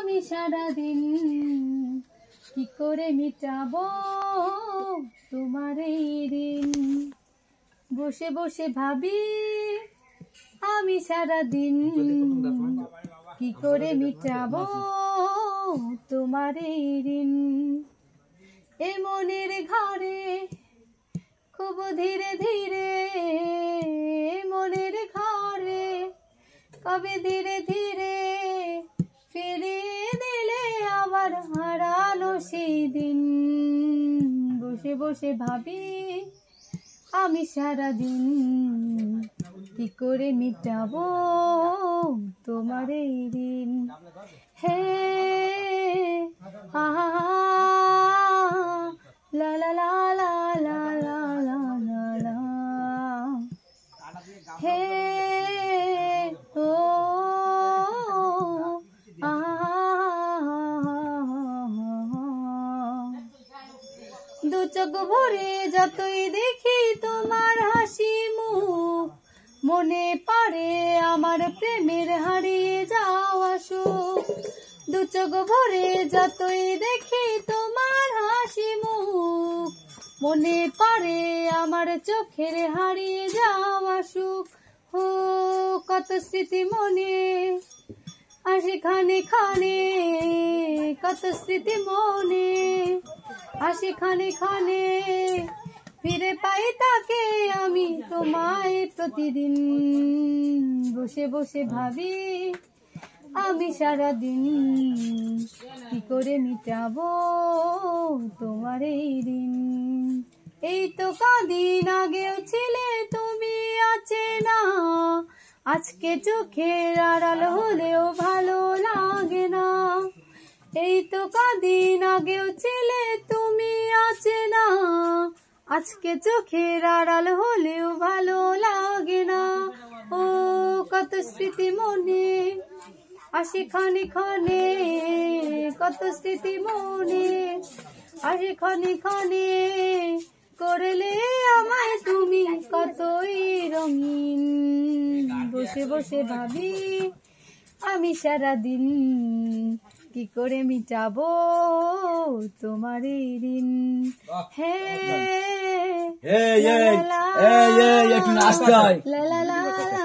আমি সারাদিন কি করে মিটাবো তোমার এই ঋণ। বসে বসে ভাবি আমি সারাদিন কি করে মিটাবো তোমার এই ঋণ। এ মনের ঘরে খুব ধীরে ধীরে, মনের ঘরে কবে ধীরে ধীরে ফিরিয়ে দিলে আবার হারানো সেই দিন। বসে বসে ভাবি আমি সারাদিন কি করে মিটাবো তোমার এই ঋণ। হে আহা লা লা লা লা লা লা লা লা লা, হে ও দু চোখ ভরে যতই দেখি তোমার হাসি মুখ, মনে পড়ে আমার প্রেমের হারিয়ে যাওয়া সুখ। দু চোখ ভরে যতই দেখি তোমার হাসি মুখ, মনে পড়ে আমার চোখের হারিয়ে যাওয়া সুখ। ও কত স্মৃতি মনে আসে খানে খানে, কত স্মৃতি মনে আসে খানে খানে, ফিরে পাই তাকে আমি তোমায় প্রতিদিন। বসে বসে ভাবি আমি সারাদিন কি করে মিটাবো তোমার এই ঋণ। এই তো কদিন আগেও ছিলে তুমি অচেনা, আজকে চোখের আড়াল হলেও ভালো লাগে না। এই তো কদিন আগেও ছিলে তুমি অচেনা, আজকে চোখের আড়াল হলেও ভালো লাগে না। ও কত স্মৃতি মনে আসে খানে খানে, কত স্মৃতি মনে আসে খানে খানে, করলে আমায় তুমি কতই রঙিন। বসে বসে ভাবি আমি সারাদিন কি করে মিটাবো তোমার এই ঋণ। হে লা লা লা লা লা লা।